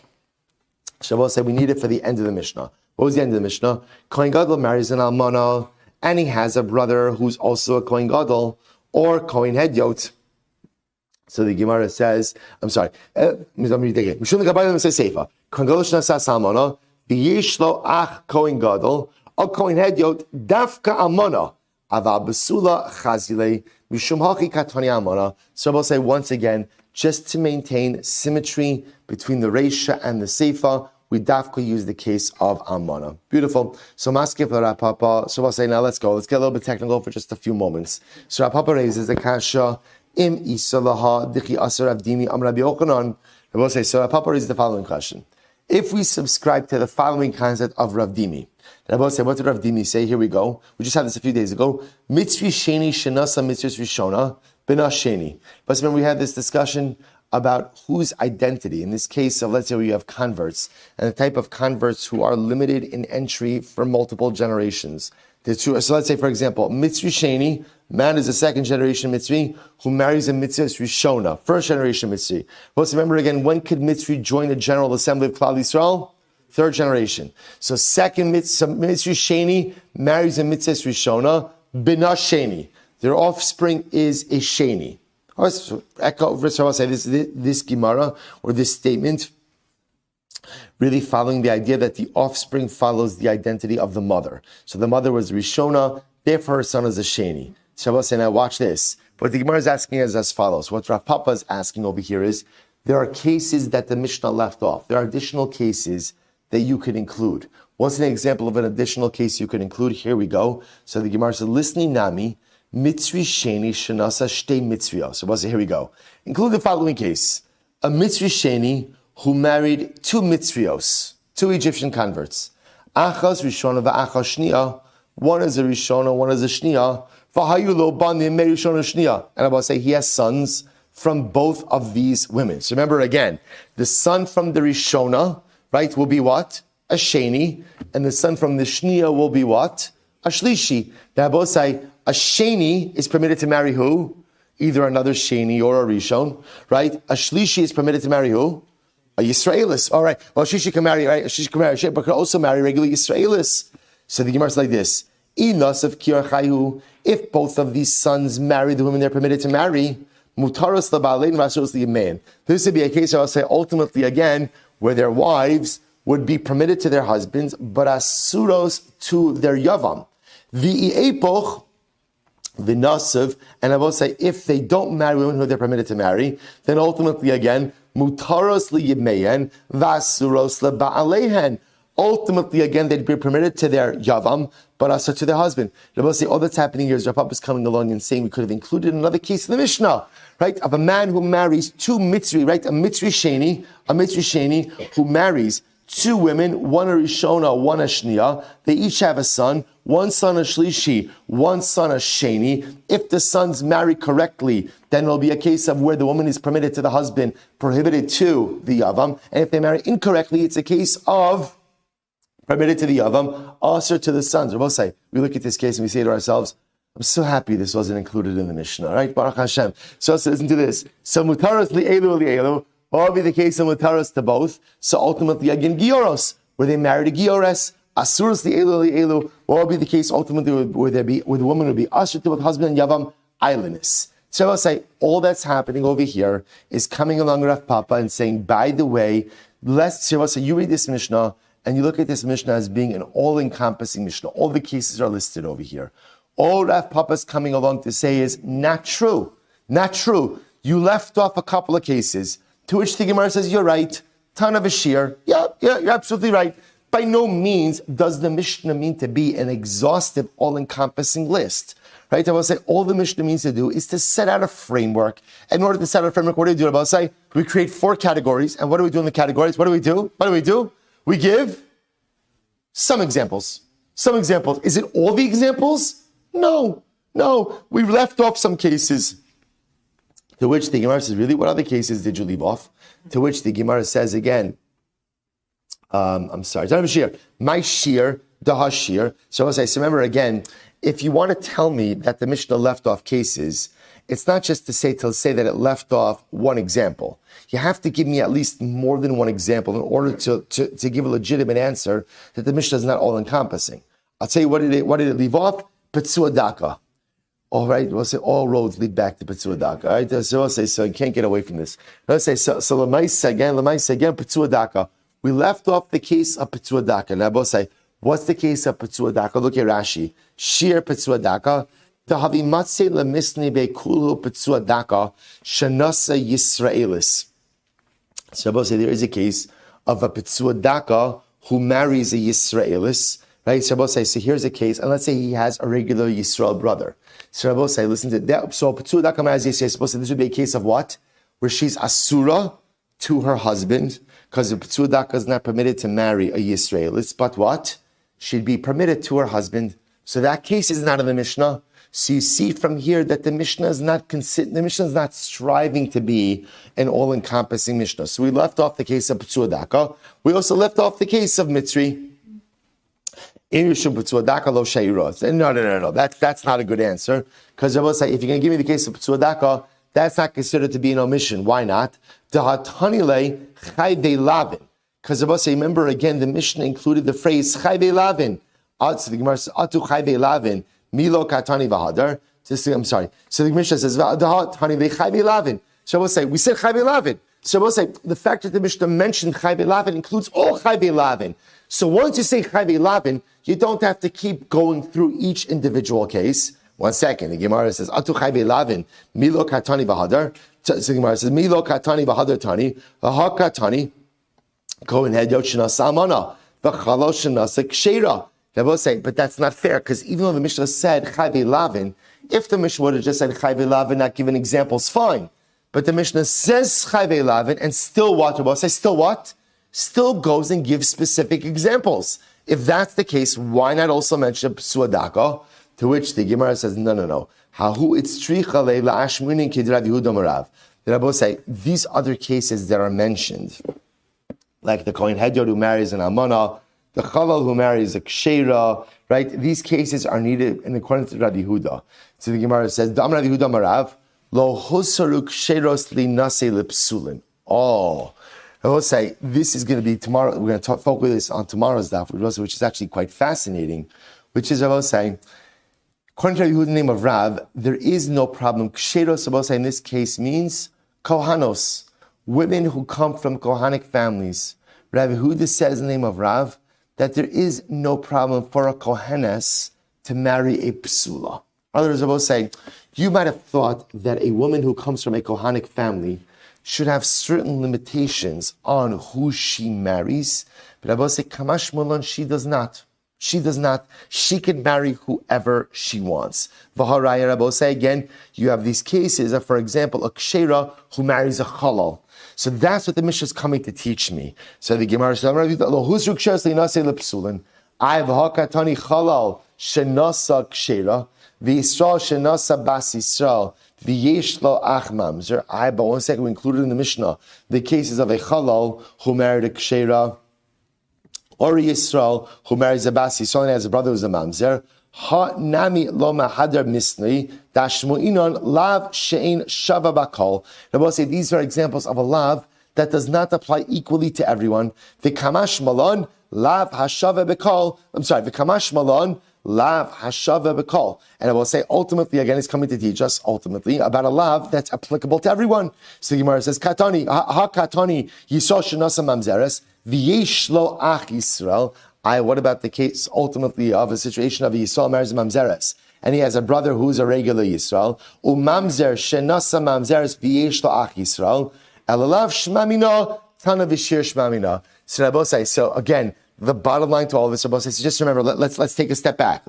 Shabbos said we need it for the end of the Mishnah. What was the end of the Mishnah? Kohen Gadol marries an almana, and he has a brother who's also a Kohen Gadol, or Kohen Hedyot. So the Gemara says, I'm sorry, Mishum the Kabbalah says seifa. Kohen Gadol shenasa salmana, v'yesh lo ach Kohen Gadol, or Kohen Hedyot, dafka almana, ava basula chazile, mishum hachi katani almana. So I'll say once again, just to maintain symmetry between the Reisha and the Seifa, we dafka use the case of Almana. Beautiful. So Maskef Rapapa. So I'll say now let's go. Let's get a little bit technical for just a few moments. So Rapapa raises the kasha im isalaha dichi asar avdimi am Rabbi Yochanan. I will say so. Rapapa raises the following question: if we subscribe to the following concept of Rav Dimi, I will say, what did Rav Dimi say? Here we go. We just had this a few days ago. Mitzvi sheni shenasa mitzvah rishona bina sheni. But remember, we had this discussion about whose identity. In this case, so let's say we have converts, and the type of converts who are limited in entry for multiple generations. So let's say, for example, Mitzvi Sheni, man is a second generation Mitzvi who marries a Mitzvah Rishona, first generation Mitzvi. Let's remember again, when could Mitzvi join the General Assembly of Klal Yisrael? Third generation. So second Mitzvi Sheni marries a Mitzvah Rishona, Bina Sheni. Their offspring is a Sheni. I'll say this Gemara or this statement really following the idea that the offspring follows the identity of the mother. So the mother was Rishona, therefore her son is a Sheni. Shabbos say, now watch this. What the Gemara is asking is as follows. What Rav Papa is asking over here is, there are cases that the Mishnah left off. There are additional cases that you could include. What's an example of an additional case you could include? Here we go. So the Gemara says, Listening Nami, Mitzri Sheni Shenasa Shtei Mitzrios. So here we go. Include the following case. A Mitzri Sheni who married two Mitzrios, two Egyptian converts. Achaz Rishona v'achaz Shnia. One is a Rishona, one is a Shnia. V'hayulo banim me Rishona Shnia. And I will say he has sons from both of these women. So remember again, the son from the Rishona, right, will be what? A Sheni. And the son from the Shnia will be what? A Shlishi. Now I will say a Sheni is permitted to marry who? Either another Sheni or a Rishon, right? A Shlishi is permitted to marry who? A Yisraelis. All right. Well, she can marry, right? She can marry, but could also marry regular Yisraelis. So the Gemara is like this. If both of these sons marry the women they're permitted to marry, mutaros labalein v'asuros liyamein. This would be a case, I will say, ultimately again, where their wives would be permitted to their husbands, but asuros to their yavam. V'iepoch v'nasav, and I will say, if they don't marry women who they're permitted to marry, then ultimately again, mutaros liyamein v'asuros labalein. Ultimately, again, they'd be permitted to their yavam, but also to their husband. Rabbi say, all that's happening here is Rav Papa is coming along and saying we could have included another case in the Mishnah, right? Of a man who marries two Mitzri, right? A Mitzri Sheni who marries two women, one a Rishona, one a Shnia. They each have a son, one son a Shlishi, one son a Sheni. If the sons marry correctly, then it'll be a case of where the woman is permitted to the husband, prohibited to the yavam. And if they marry incorrectly, it's a case of permitted to the yavam, also to the sons. We'll say, we look at this case and we say to ourselves, I'm so happy this wasn't included in the Mishnah, right? Baruch Hashem. So listen to this. So mutaros li'elu, what will be the case of mutaros to both? So ultimately, again, gioros, where they married a giores. Asuros li'elu, what will be the case ultimately where the woman would be ushered to with husband and yavam, islandness. So I'll say, all that's happening over here is coming along Rav Papa and saying, by the way, you read this Mishnah, and you look at this Mishnah as being an all-encompassing Mishnah. All the cases are listed over here. All Rav Papa's coming along to say is not true. Not true. You left off a couple of cases, to which the Gemara says, you're right. Ton of a shear. Yeah, you're absolutely right. By no means does the Mishnah mean to be an exhaustive, all-encompassing list. Right? I will say all the Mishnah means to do is to set out a framework. In order to set out a framework, what do we do? I will say we create 4 categories. And what do we do in the categories? What do we do? We give some examples. Is it all the examples? No. We left off some cases. To which the Gemara says, really, what other cases did you leave off? To which the Gemara says again, I'm sorry, my shear, daha shear. So I'll say, so remember again, if you want to tell me that the Mishnah left off cases, it's not just to say that it left off one example. You have to give me at least more than one example in order to give a legitimate answer that the Mishnah is not all-encompassing. I'll tell you what did it leave off? Petzua daka. All right, we'll say all roads lead back to Petzua daka. All right, so we'll say, so you can't get away from this. Let's say, so Lamaisa again, Petzua daka. We left off the case of Petzua daka. Now we'll say, what's the case of Petzua daka? Look at Rashi. Shir Petzua daka. Tahavimatse lemisne bekulhu Petzua daka. Shanasa Yisraelis. So I will say there is a case of a Petzua daka who marries a Yisraelis, right? So I will say, so here's a case, and let's say he has a regular Yisrael brother. So I will say, listen to that. So Petzua daka marries a Yisrael. Suppose this would be a case of what? Where she's asura to her husband, because the Petzua daka is not permitted to marry a Yisraelis, but what? She'd be permitted to her husband. So that case is not in the Mishnah. So you see from here that the Mishnah is not striving to be an all-encompassing Mishnah. So we left off the case of Petzua daka. We also left off the case of Mitzri. No. That's not a good answer. Because I will say, if you're going to give me the case of Petzua daka, that's not considered to be an omission. Why not? Because I will say, remember again, the Mishnah included the phrase Chayve Lavin. So the Gemara says, Atu Chayve Lavin. Milo katani v'hadar. I'm sorry. So the Mishnah says, "V'adahatani v'chayve lavin." So I will say, we said chayve lavin. So I will say, the fact that the Mishnah mentioned chayve lavin includes all chayve lavin. So once you say chayve lavin, you don't have to keep going through each individual case. 1 second. The Gemara says, "Atu chayve lavin, milo katani v'hadar." So the Gemara says, "Milo katani v'hadar tani, v'ha katani kohen head yoshina samana, v'chaloshina sekshera." I will say, but that's not fair, because even though the Mishnah said Chayve Lavin, If the Mishnah would have just said Chayve Lav and not given examples, fine. But the Mishnah says Chayve Lav and still what? Still what? Still goes and gives specific examples. If that's the case, why not also mention Psuadaka? To which the Gemara says, no. Hahu itzricha leila ashmunin kidra Yehuda Marav. The Rabbi say, these other cases that are mentioned, like the Kohen Hedyot who marries an Amana, the Chalal who marries a Ksheira, right? These cases are needed in accordance to Rabbi Yehuda. So the Gemara says, Dam Rabbi Yehuda Marav, lo husaru Ksheiros li nase lipsulin. Oh, I will say, this is going to be tomorrow. We're going to focus on tomorrow's daf, which is actually quite fascinating, which is, I will say, according to the name of Rav, there is no problem. Ksheros, I will say, in this case means Kohanos, women who come from Kohanic families. Rav Yehuda says in the name of Rav that there is no problem for a Kohenes to marry a Psula. Others will say, you might have thought that a woman who comes from a Kohanic family should have certain limitations on who she marries. But I will say, Kamash Mulon, she does not. She does not. She can marry whoever she wants. V'haraya, Rabbi say again, you have these cases of, for example, a Ksheira who marries a Chalal. So that's what the Mishnah is coming to teach me. So the Gemara says, Huzru Ksheira Slinase Lepsulin. I have Hakatani Chalal Shenasa Ksheira, V'Yisrael Shenasa Bas Yisrael, V'Yesh Lo Ach Mamzer. But 1 second, we included in the Mishnah the cases of a Chalal who married a Ksheira, or Yisrael, who marries a Bas Yisrael and has a brother who's a Mamzer. Ha nami lo mahadar misnei dashmu'inon lav she'ein shava bakol. Rabbi will say these are examples of a lav that does not apply equally to everyone. V'kamash malon lav hashava bekol. V'kamash malon lav hashava bekol. And I will say ultimately, again, it's coming to teach us ultimately about a lav that's applicable to everyone. So the Gemara says, Katani, ha katani yisrael shenasa mamzeres. V'yesh lo ach Yisrael. What about the case ultimately of a situation of a Yisrael marries a Mamzeres, and he has a brother who's a regular Yisrael. Mamzer shenasa Mamzeres v'yesh lo ach Yisrael. Elalav shmamina tana v'shir shmamina. So Rabbi say. So again, the bottom line to all of this, Rabbi says, so just remember. Let's take a step back.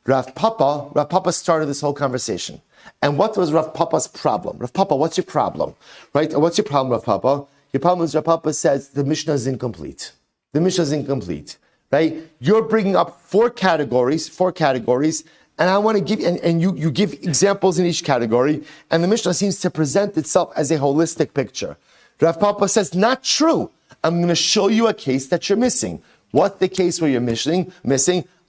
Rav Papa started this whole conversation. And what was Rav Papa's problem? Rav Papa, what's your problem? Right? What's your problem, Rav Papa? Your problem is Rav Papa says the Mishnah is incomplete. The Mishnah is incomplete, right? You're bringing up four categories, and I want to give, and you give examples in each category, and the Mishnah seems to present itself as a holistic picture. Rav Papa says, not true. I'm going to show you a case that you're missing. What's the case where you're missing?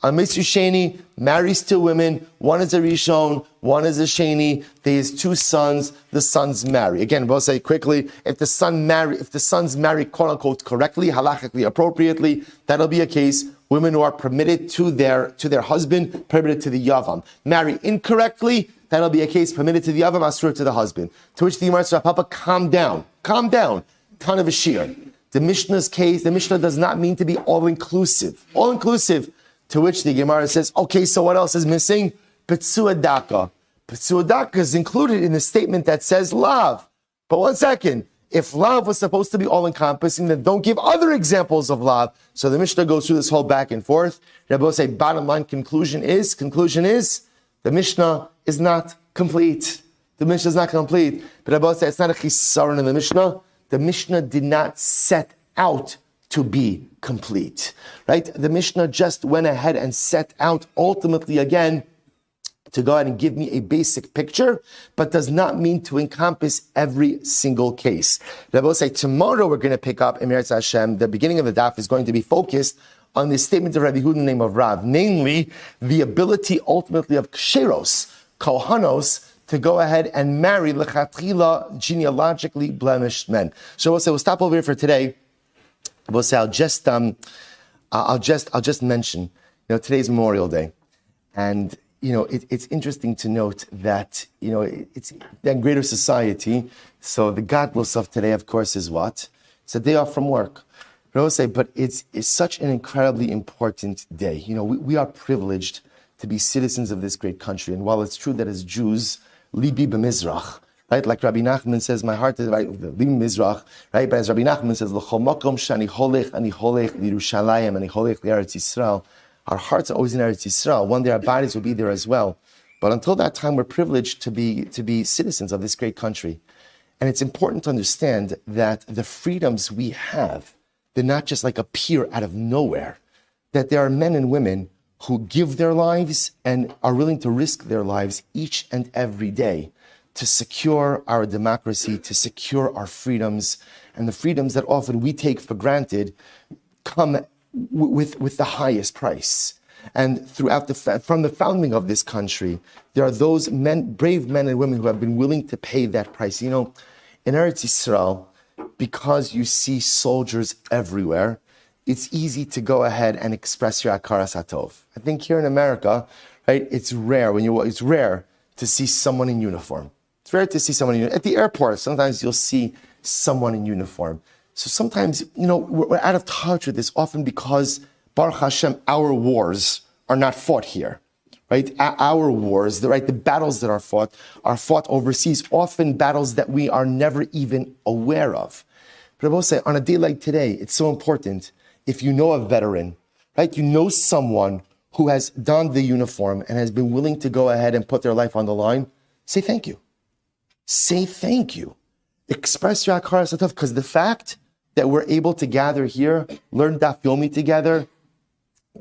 A Mitzvah Sheni marries two women. One is a Rishon, one is a Sheni. There's two sons. The sons marry. Again, we'll say quickly: if the sons marry, quote unquote, correctly, halachically, appropriately, that'll be a case. Women who are permitted to their husband, permitted to the Yavam. Marry incorrectly, that'll be a case permitted to the Yavam, asur to the husband. To which the Gemara says, Papa, calm down. Ton of a shear. The Mishnah's case, the Mishnah does not mean to be all-inclusive. To which the Gemara says, okay, so what else is missing? Petsuadaka. Petsuadaka is included in the statement that says love. But 1 second, if love was supposed to be all-encompassing, then don't give other examples of love. So the Mishnah goes through this whole back and forth. Rabbi will say, bottom line conclusion is, the Mishnah is not complete. The Mishnah is not complete. But Rabbi will say, it's not a chisaron in the Mishnah. The Mishnah did not set out to be complete, right? The Mishnah just went ahead and set out ultimately again to go ahead and give me a basic picture, but does not mean to encompass every single case. I will say tomorrow we're going to pick up Emir Hashem. The beginning of the daf is going to be focused on the statement of Rabbi Yehuda in the name of Rav, namely the ability ultimately of ksheros, kohanos, to go ahead and marry lechatchila genealogically blemished men. So we'll stop over here for today. We'll say I'll just mention, today's Memorial Day, and it's interesting to note that it's in greater society. So the godless of today, of course, is what? It's a day off from work. But I will say, but it's such an incredibly important day. We are privileged to be citizens of this great country, and while it's true that as Jews, libi b'mizrach, right? Like Rabbi Nachman says, my heart is right, libi b'mizrach, right? But as Rabbi Nachman says, l'chol makom shani holech, ani holech l'Yerushalayim, ani holech l'Eretz Yisrael. Our hearts are always in Eretz Yisrael. One day our bodies will be there as well. But until that time, we're privileged to be citizens of this great country. And it's important to understand that the freedoms we have, they're not just like appear out of nowhere, that there are men and women who give their lives and are willing to risk their lives each and every day to secure our democracy, to secure our freedoms, and the freedoms that often we take for granted come with the highest price. And from the founding of this country, there are those brave men and women who have been willing to pay that price. You know, in Eretz Yisrael, because you see soldiers everywhere, it's easy to go ahead and express your akaras hatov. I think here in America, right, it's rare to see someone in uniform. It's rare to see someone at the airport. Sometimes you'll see someone in uniform. So sometimes, we're out of touch with this, often because Baruch Hashem, our wars are not fought here, right? Our wars, the battles that are fought overseas, often battles that we are never even aware of. But I will say, on a day like today, it's so important. If you know a veteran, right? You know someone who has donned the uniform and has been willing to go ahead and put their life on the line, say thank you. Say thank you. Express your akaras hatov, because the fact that we're able to gather here, learn Daf Yomi together,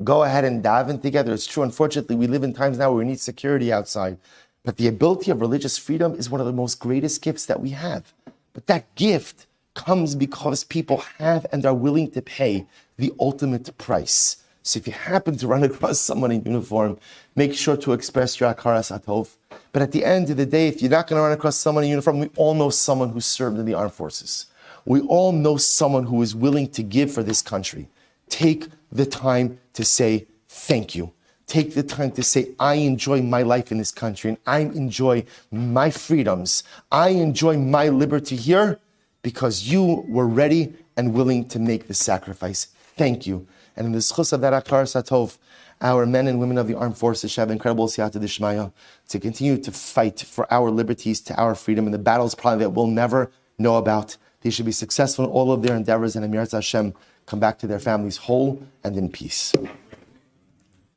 go ahead and daven together. It's true. Unfortunately, we live in times now where we need security outside. But the ability of religious freedom is one of the most greatest gifts that we have. But that gift comes because people have and are willing to pay the ultimate price. So if you happen to run across someone in uniform, make sure to express your akaras hatov. But at the end of the day, if you're not going to run across someone in uniform, we all know someone who served in the armed forces. We all know someone who is willing to give for this country. Take the time to say thank you. Take the time to say, I enjoy my life in this country and I enjoy my freedoms. I enjoy my liberty here because you were ready and willing to make the sacrifice. Thank you. And in the schus of that akaras hatov, our men and women of the armed forces should have incredible siyata d'shmaya to continue to fight for our liberties, to our freedom, in the battles probably that we'll never know about. They should be successful in all of their endeavors, and Amirat Hashem come back to their families whole and in peace.